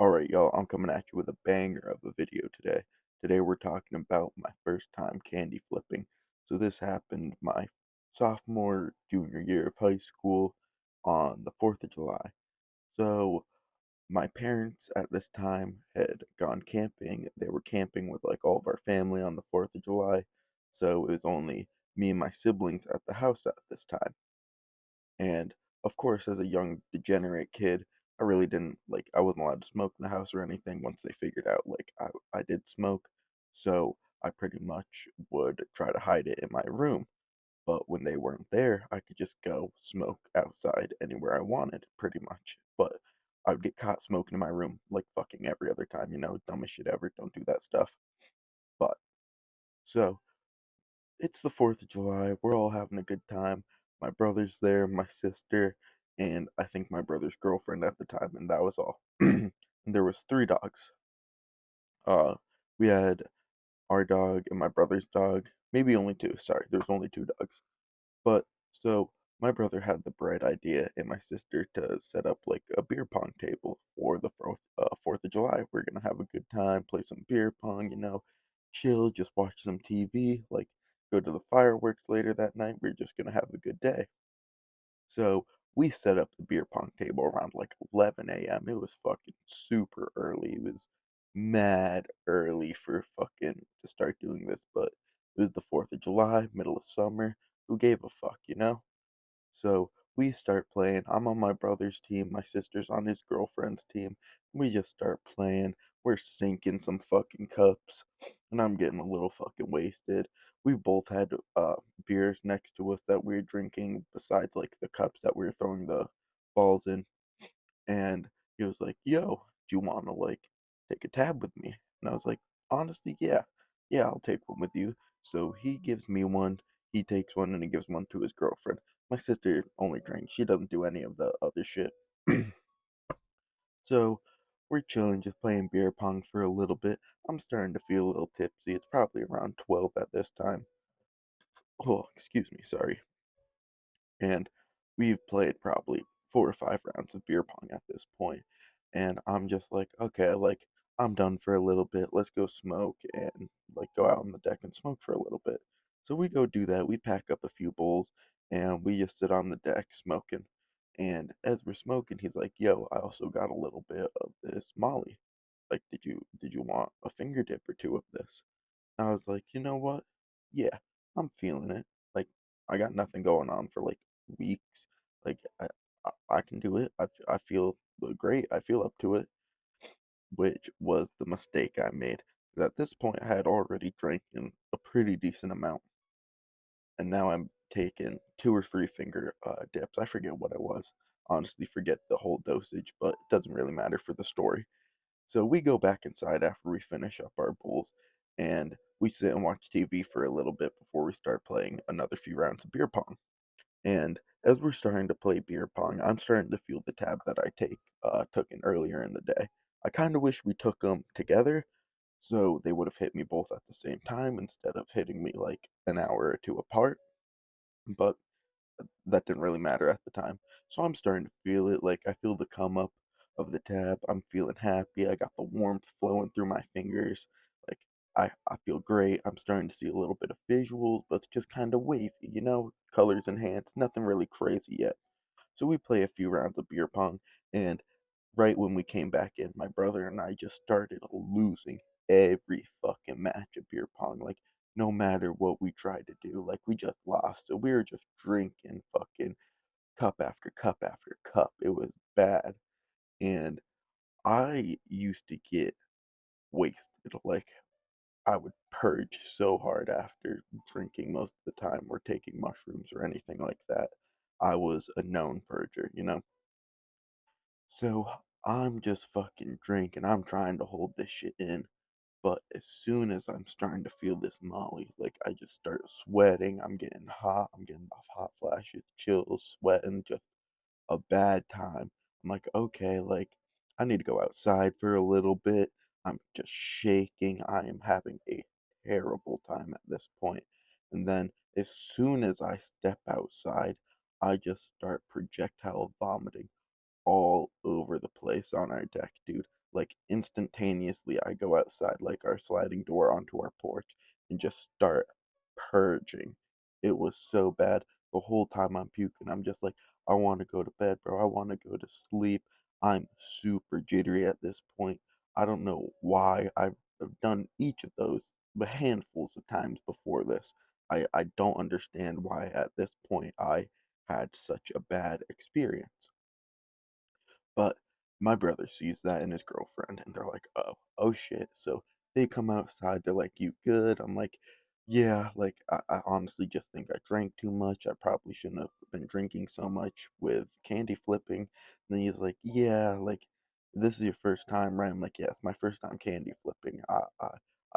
Alright, y'all, I'm coming at you with a banger of a video today. Today we're talking about my first time candy flipping. So this happened my sophomore, junior year of high school on the 4th of July. So my parents at this time had gone camping. They were camping with like all of our family on the 4th of July. So it was only me and my siblings at the house at this time. And of course, as a young degenerate kid, I really didn't like I wasn't allowed to smoke in the house or anything once they figured out like I did smoke. So I pretty much would try to hide it in my room. But when they weren't there, I could just go smoke outside anywhere I wanted, pretty much. But I would get caught smoking in my room like fucking every other time, dumbest shit ever, don't do that stuff. But so it's the 4th of July. We're all having a good time. My brother's there, my sister, and I think my brother's girlfriend at the time, and that was all. And there was three dogs. We had our dog and my brother's dog. Maybe only two. Sorry, there's only two dogs. But so my brother had the bright idea and my sister to set up like a beer pong table for the 4th of July. We're gonna have a good time, play some beer pong, chill, just watch some TV, like go to the fireworks later that night. We're just gonna have a good day. So we set up the beer pong table around like 11 a.m. It was fucking super early. It was mad early for fucking to start doing this, but it was the 4th of July, middle of summer. Who gave a fuck, you know? So we start playing. I'm on my brother's team. My sister's on his girlfriend's team. We just start playing. We're sinking some fucking cups, and I'm getting a little fucking wasted. We both had beers next to us that we were drinking, besides like the cups that we were throwing the balls in. And he was like, "Yo, do you want to like take a tab with me?" And I was like, "Honestly, yeah, I'll take one with you." So he gives me one, he takes one, and he gives one to his girlfriend. My sister only drinks; she doesn't do any of the other shit. So we're chilling, just playing beer pong for a little bit. I'm starting to feel a little tipsy. It's probably around 12 at this time. Oh, excuse me, sorry. And we've played probably 4 or 5 rounds of beer pong at this point, and I'm just like, okay, like I'm done for a little bit. Let's go smoke and like go out on the deck and smoke for a little bit. So we go do that. We pack up a few bowls and we just sit on the deck smoking. And as we're smoking, he's like, "Yo, I also got a little bit of this Molly. Like, did you want a finger dip or two of this?" I was like, "You know what? Yeah, I'm feeling it. Like, I got nothing going on for like weeks. Like, I can do it. I feel great. I feel up to it," which was the mistake I made. 'Cause at this point, I had already drank in a pretty decent amount, and now I'm taking 2 or 3 finger dips. I forget what it was. Honestly, forget the whole dosage, but it doesn't really matter for the story. So we go back inside after we finish up our bowls, and we sit and watch TV for a little bit before we start playing another few rounds of beer pong. And as we're starting to play beer pong, I'm starting to feel the tab that I took in earlier in the day. I kind of wish we took them together, so they would have hit me both at the same time instead of hitting me like an hour or two apart. But that didn't really matter at the time. So I'm starting to feel it. Like I feel the come up of the tab. I'm feeling happy. I got the warmth flowing through my fingers. Like I feel great. I'm starting to see a little bit of visuals, but it's just kind of wavy, colors enhanced, nothing really crazy yet. So we play a few rounds of beer pong, and right when we came back in, my brother and I just started losing every fucking match of beer pong. Like, no matter what we tried to do, like, we just lost. So we were just drinking fucking cup after cup after cup. It was bad. And I used to get wasted. Like, I would purge so hard after drinking most of the time or taking mushrooms or anything like that. I was a known purger. So I'm just fucking drinking. I'm trying to hold this shit in. But as soon as I'm starting to feel this molly, like I just start sweating. I'm getting hot. I'm getting off hot flashes, chills, sweating, just a bad time. I'm like, okay, like I need to go outside for a little bit. I'm just shaking. I am having a terrible time at this point. And then as soon as I step outside, I just start projectile vomiting all over the place on our deck, dude. like instantaneously I go outside like our sliding door onto our porch and just start purging. It was so bad. The whole time I'm puking, I'm just like, I want to go to bed, bro. I want to go to sleep. I'm super jittery at this point. I don't know why. I've done each of those but handfuls of times before this. I don't understand why at this point I had such a bad experience. But my brother sees that and his girlfriend, and they're like, oh shit. So they come outside, they're like, you good? I'm like, yeah, like, I honestly just think I drank too much. I probably shouldn't have been drinking so much with candy flipping. And then he's like, yeah, like, this is your first time, right? I'm like, yeah, it's my first time candy flipping. I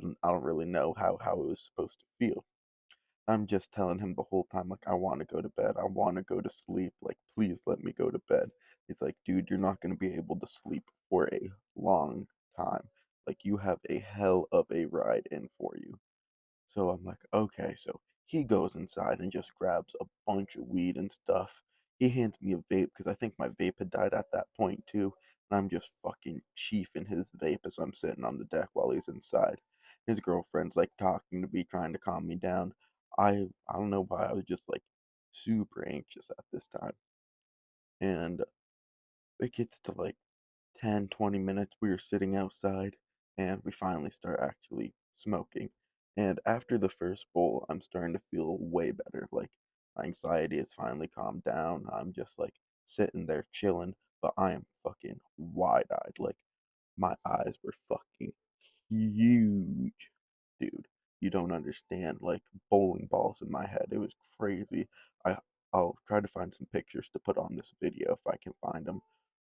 don't really know how it was supposed to feel. I'm just telling him the whole time, like, I want to go to bed. I want to go to sleep. Like, please let me go to bed. He's like, dude, you're not going to be able to sleep for a long time. Like, you have a hell of a ride in for you. So I'm like, okay. So he goes inside and just grabs a bunch of weed and stuff. He hands me a vape because I think my vape had died at that point too. And I'm just fucking chiefing his vape as I'm sitting on the deck while he's inside. His girlfriend's like talking to me, trying to calm me down. I don't know why I was just like super anxious at this time. And it gets to like 10, 20 minutes, we were sitting outside and we finally start actually smoking. And after the first bowl, I'm starting to feel way better. Like my anxiety has finally calmed down. I'm just like sitting there chilling, but I am fucking wide eyed. Like my eyes were fucking huge, dude. You don't understand. Like bowling balls in my head. It was crazy. I I'll try to find some pictures to put on this video if I can find them.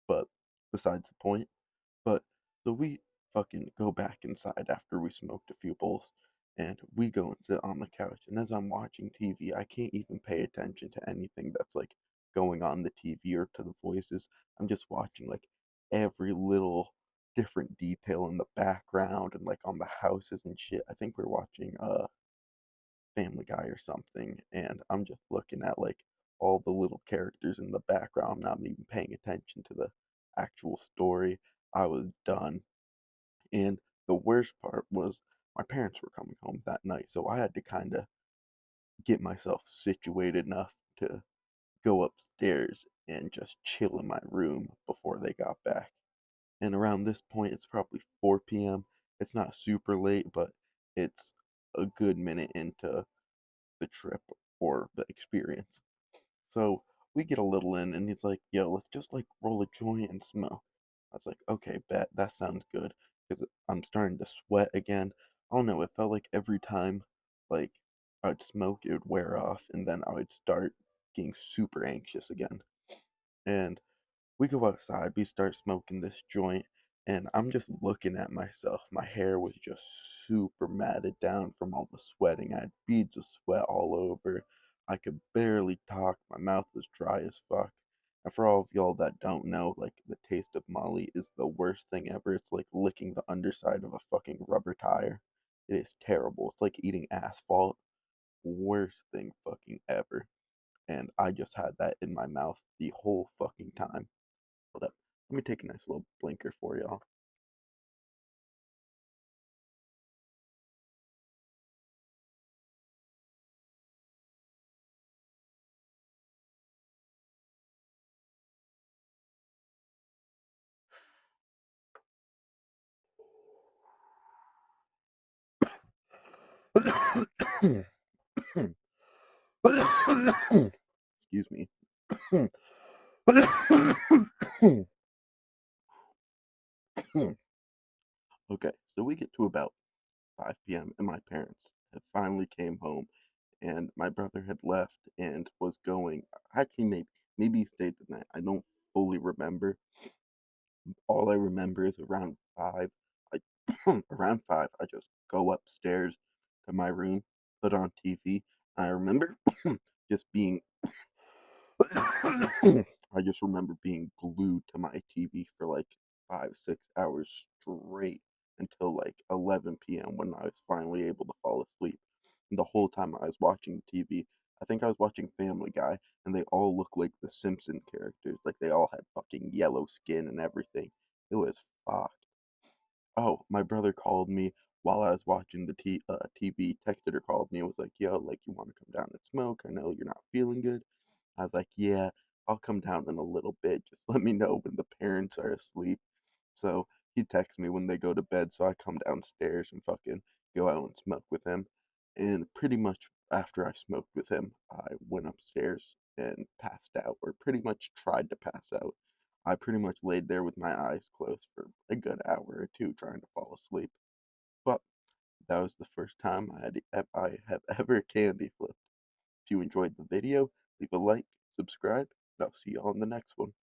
But besides the point. But so we fucking go back inside after we smoked a few bowls and we go and sit on the couch. And as I'm watching TV, I can't even pay attention to anything that's like going on the TV or to the voices. I'm just watching like every little different detail in the background and like on the houses and shit. I think we're watching Family Guy or something, and I'm just looking at like all the little characters in the background. I'm not even paying attention to the actual story. I was done. And the worst part was my parents were coming home that night, so I had to kind of get myself situated enough to go upstairs and just chill in my room before they got back. And around this point, it's probably 4 p.m. It's not super late, but it's a good minute into the trip or the experience. So we get a little in, and he's like, yo, let's just like roll a joint and smoke. I was like, okay, bet, that sounds good. Because I'm starting to sweat again. I don't know, it felt like every time like I'd smoke, it would wear off, and then I would start getting super anxious again. And we go outside, we start smoking this joint, and I'm just looking at myself. My hair was just super matted down from all the sweating. I had beads of sweat all over. I could barely talk. My mouth was dry as fuck. And for all of y'all that don't know, like the taste of Molly is the worst thing ever. It's like licking the underside of a fucking rubber tire. It is terrible. It's like eating asphalt. Worst thing fucking ever. And I just had that in my mouth the whole fucking time. Hold up. Let me take a nice little blinker for y'all. Excuse me. Okay, so we get to about 5 p.m. and my parents had finally came home and my brother had left and was going actually maybe he stayed the night. I don't fully remember. All I remember is around 5 I around 5 I just go upstairs to my room, put on TV. I remember just being I just remember being glued to my TV for like 5, 6 hours straight until like 11 p.m. when I was finally able to fall asleep. And the whole time I was watching TV, I think I was watching Family Guy, and they all look like the Simpson characters. Like they all had fucking yellow skin and everything. It was fucked. Oh, my brother called me while I was watching the TV, texted or called me and was like, "Yo, like, you wanna come down and smoke? I know you're not feeling good." I was like, "Yeah, I'll come down in a little bit. Just let me know when the parents are asleep." So he texts me when they go to bed, so I come downstairs and fucking go out and smoke with him. And pretty much after I smoked with him, I went upstairs and passed out, or pretty much tried to pass out. I pretty much laid there with my eyes closed for a good hour or two trying to fall asleep. But that was the first time I have ever candy flipped. If you enjoyed the video, leave a like, subscribe, and I'll see you on the next one.